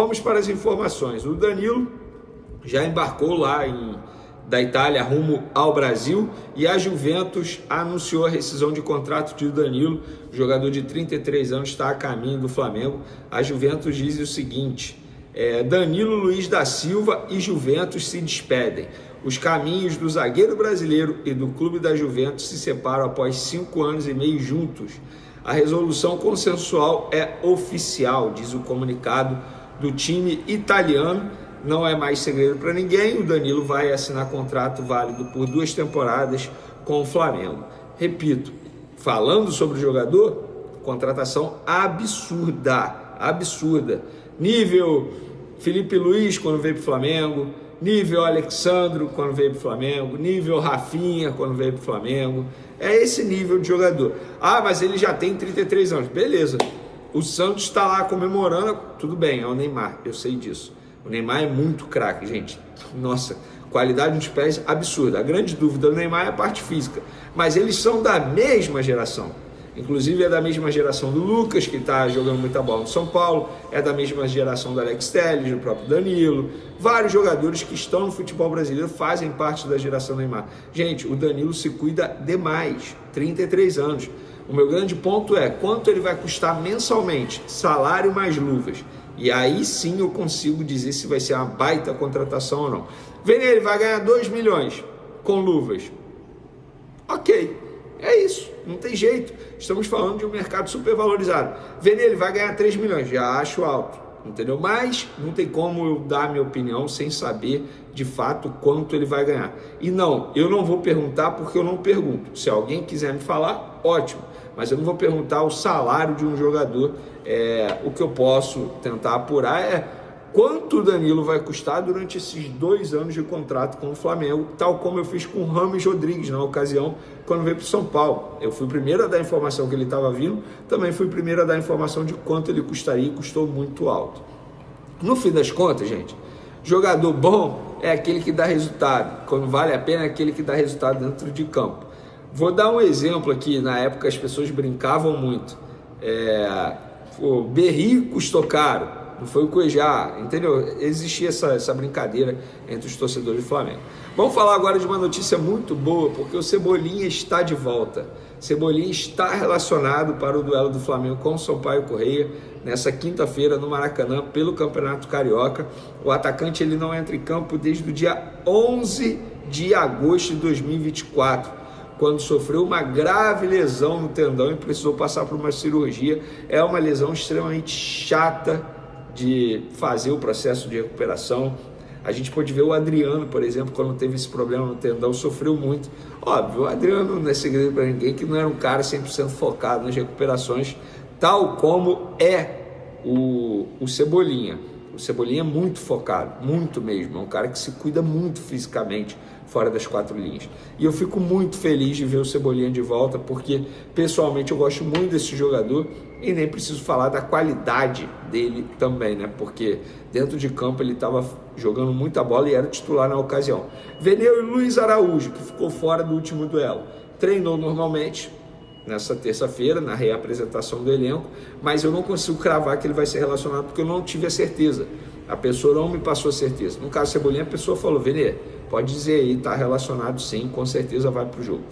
Vamos para as informações. O Danilo já embarcou lá da Itália rumo ao Brasil e a Juventus anunciou a rescisão de contrato de Danilo. O jogador de 33 anos está a caminho do Flamengo. A Juventus diz o seguinte: Danilo, Luiz da Silva e Juventus se despedem. Os caminhos do zagueiro brasileiro e do clube da Juventus se separam após 5 anos e meio juntos. A resolução consensual é oficial, diz o comunicado do time italiano. Não é mais segredo para ninguém, o Danilo vai assinar contrato válido por 2 temporadas com o Flamengo. Repito, falando sobre o jogador, contratação absurda. Nível Felipe Luiz quando veio para o Flamengo, nível Alexandro quando veio para o Flamengo, nível Rafinha quando veio para o Flamengo. É esse nível de jogador. Mas ele já tem 33 anos. Beleza, o Santos está lá comemorando, tudo bem, é o Neymar, eu sei disso. O Neymar é muito craque, gente. Nossa, qualidade nos pés absurda. A grande dúvida do Neymar é a parte física. Mas eles são da mesma geração. Inclusive é da mesma geração do Lucas, que está jogando muita bola no São Paulo. É da mesma geração do Alex Telles, do próprio Danilo. Vários jogadores que estão no futebol brasileiro fazem parte da geração Neymar. Gente, o Danilo se cuida demais. 33 anos. O meu grande ponto é quanto ele vai custar mensalmente. Salário mais luvas. E aí sim eu consigo dizer se vai ser uma baita contratação ou não. Vene, ele vai ganhar 2 milhões com luvas. Ok, é isso, não tem jeito. Estamos falando de um mercado super valorizado. Vene, ele vai ganhar 3 milhões, já acho alto, entendeu? Mas não tem como eu dar minha opinião sem saber de fato quanto ele vai ganhar. E não, eu não vou perguntar porque eu não pergunto. Se alguém quiser me falar, ótimo. Mas eu não vou perguntar o salário de um jogador. O que eu posso tentar apurar é quanto o Danilo vai custar durante esses 2 anos de contrato com o Flamengo, tal como eu fiz com o Rames Rodrigues na ocasião, quando veio para o São Paulo. Eu fui o primeiro a dar a informação que ele estava vindo, também fui o primeiro a dar a informação de quanto ele custaria e custou muito alto. No fim das contas, gente, jogador bom é aquele que dá resultado. Quando vale a pena é aquele que dá resultado dentro de campo. Vou dar um exemplo aqui. Na época as pessoas brincavam muito. O Berry custou caro, não foi o Cuejá, entendeu? Existia essa brincadeira entre os torcedores do Flamengo. Vamos falar agora de uma notícia muito boa, porque o Cebolinha está de volta. Cebolinha está relacionado para o duelo do Flamengo com o Sampaio Corrêa nessa quinta-feira no Maracanã pelo Campeonato Carioca. O atacante ele não entra em campo desde o dia 11 de agosto de 2024. Quando sofreu uma grave lesão no tendão e precisou passar por uma cirurgia. É uma lesão extremamente chata de fazer o processo de recuperação. A gente pode ver o Adriano, por exemplo, quando teve esse problema no tendão, sofreu muito. Óbvio, o Adriano não é segredo para ninguém que não era um cara 100% focado nas recuperações, tal como é o Cebolinha. O Cebolinha é muito focado, muito mesmo. É um cara que se cuida muito fisicamente fora das 4 linhas. E eu fico muito feliz de ver o Cebolinha de volta, porque pessoalmente eu gosto muito desse jogador e nem preciso falar da qualidade dele também, né? Porque dentro de campo ele estava jogando muita bola e era titular na ocasião. Veneu e Luiz Araújo, que ficou fora do último duelo, treinou normalmente nessa terça-feira, na reapresentação do elenco, mas eu não consigo cravar que ele vai ser relacionado porque eu não tive a certeza. A pessoa não me passou a certeza. No caso Cebolinha, a pessoa falou: Venê, pode dizer aí, está relacionado sim, com certeza vai para o jogo.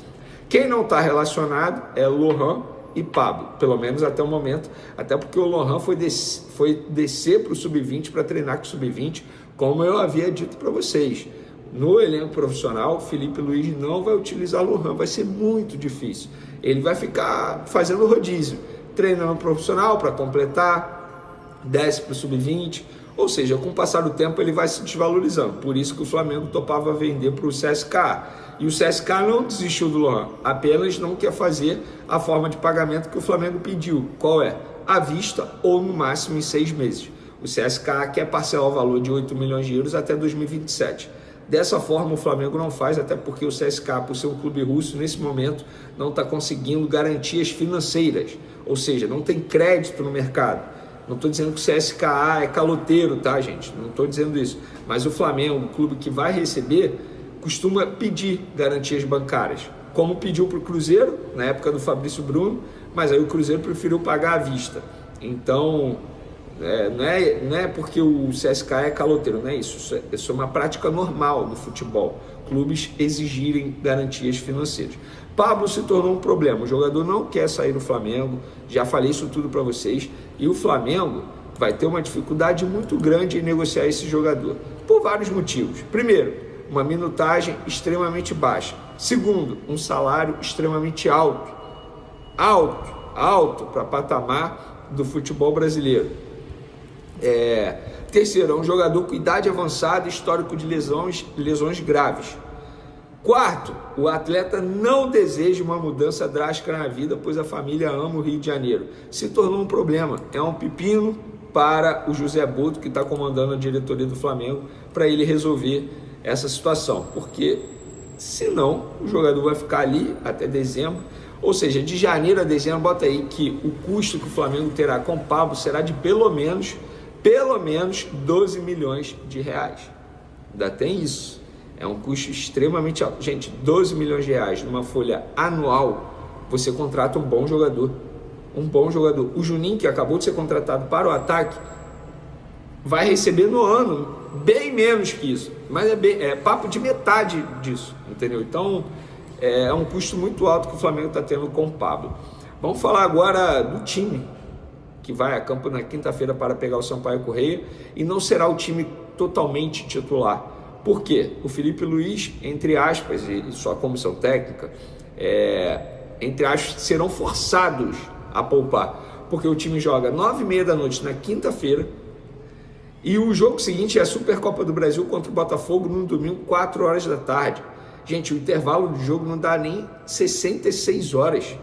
Quem não está relacionado é Lohan e Pablo, pelo menos até o momento, até porque o Lohan foi descer para o Sub-20 para treinar com o Sub-20, como eu havia dito para vocês. No elenco profissional, o Felipe Luiz não vai utilizar o Lohan, vai ser muito difícil. Ele vai ficar fazendo rodízio, treinando profissional para completar, desce para o Sub-20, ou seja, com o passar do tempo ele vai se desvalorizando. Por isso que o Flamengo topava vender para o CSKA. E o CSKA não desistiu do Lohan, apenas não quer fazer a forma de pagamento que o Flamengo pediu. Qual é? À vista ou no máximo em 6 meses. O CSKA quer parcelar o valor de 8 milhões de euros até 2027. Dessa forma o Flamengo não faz, até porque o CSKA, por ser um clube russo, nesse momento não está conseguindo garantias financeiras, ou seja, não tem crédito no mercado. Não estou dizendo que o CSKA é caloteiro, tá, gente? Não estou dizendo isso. Mas o Flamengo, o clube que vai receber, costuma pedir garantias bancárias, como pediu para o Cruzeiro, na época do Fabrício Bruno, mas aí o Cruzeiro preferiu pagar à vista. Então, Não é porque o CSKA é caloteiro, não é isso. Isso é uma prática normal do futebol. Clubes exigirem garantias financeiras. Pablo se tornou um problema. O jogador não quer sair do Flamengo. Já falei isso tudo para vocês. E o Flamengo vai ter uma dificuldade muito grande em negociar esse jogador. Por vários motivos. Primeiro, uma minutagem extremamente baixa. Segundo, um salário extremamente alto. Alto para patamar do futebol brasileiro. Terceiro, é um jogador com idade avançada e histórico de lesões graves. Quarto, o atleta não deseja uma mudança drástica na vida, pois a família ama o Rio de Janeiro. Se tornou um problema, é um pepino para o José Boto, que está comandando a diretoria do Flamengo, para ele resolver essa situação, porque senão o jogador vai ficar ali até dezembro, ou seja, de janeiro a dezembro. Bota aí que o custo que o Flamengo terá com o Pablo será de pelo menos 12 milhões de reais. Ainda tem isso. É um custo extremamente alto. Gente, 12 milhões de reais numa folha anual, você contrata um bom jogador. O Juninho, que acabou de ser contratado para o ataque, vai receber no ano bem menos que isso. Mas é papo de metade disso, entendeu? Então, é um custo muito alto que o Flamengo está tendo com o Pablo. Vamos falar agora do time que vai a campo na quinta-feira para pegar o Sampaio Corrêa, e não será o time totalmente titular. Por quê? O Felipe Luiz, entre aspas, e sua comissão técnica, entre aspas, serão forçados a poupar, porque o time joga 9h30 da noite na quinta-feira, e o jogo seguinte é a Supercopa do Brasil contra o Botafogo no domingo, 4 horas da tarde. Gente, o intervalo do jogo não dá nem 66 horas.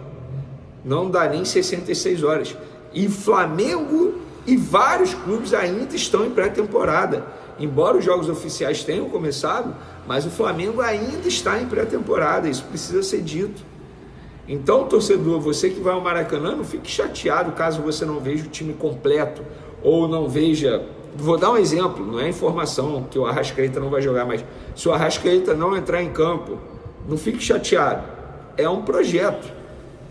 Não dá nem 66 horas. E Flamengo e vários clubes ainda estão em pré-temporada. Embora os jogos oficiais tenham começado, mas o Flamengo ainda está em pré-temporada. Isso precisa ser dito. Então, torcedor, você que vai ao Maracanã, não fique chateado caso você não veja o time completo ou não veja... Vou dar um exemplo, não é informação que o Arrascaeta não vai jogar, mas se o Arrascaeta não entrar em campo, não fique chateado. É um projeto,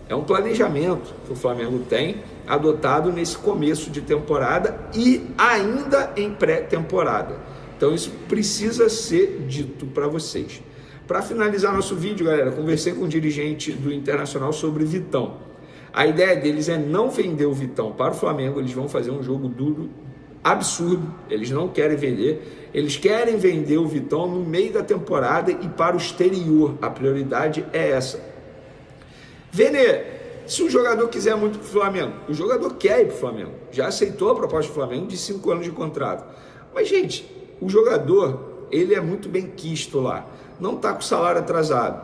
é um planejamento que o Flamengo tem adotado nesse começo de temporada e ainda em pré-temporada. Então isso precisa ser dito para vocês. Para finalizar nosso vídeo, galera, conversei com um dirigente do Internacional sobre Vitão. A ideia deles é não vender o Vitão para o Flamengo, eles vão fazer um jogo duro, absurdo, eles não querem vender, eles querem vender o Vitão no meio da temporada e para o exterior, a prioridade é essa. Vene, se o jogador quiser muito para o Flamengo, o jogador quer ir para o Flamengo, já aceitou a proposta do Flamengo de 5 anos de contrato, mas gente, o jogador, ele é muito bem quisto lá, não está com salário atrasado,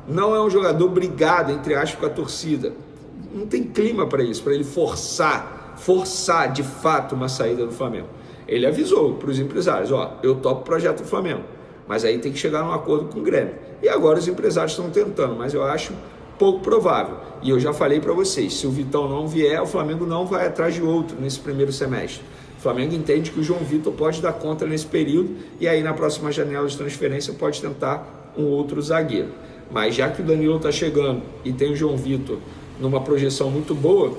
não é um jogador brigado, entre aspas, com a torcida, não tem clima para isso, para ele forçar de fato uma saída do Flamengo. Ele avisou para os empresários, eu topo o projeto do Flamengo, mas aí tem que chegar num acordo com o Grêmio. E agora os empresários estão tentando, mas eu acho pouco provável. E eu já falei para vocês, se o Vitão não vier, o Flamengo não vai atrás de outro nesse primeiro semestre. O Flamengo entende que o João Vitor pode dar conta nesse período e aí na próxima janela de transferência pode tentar um outro zagueiro. Mas já que o Danilo está chegando e tem o João Vitor numa projeção muito boa,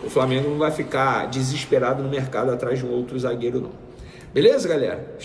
o Flamengo não vai ficar desesperado no mercado atrás de um outro zagueiro, não. Beleza, galera?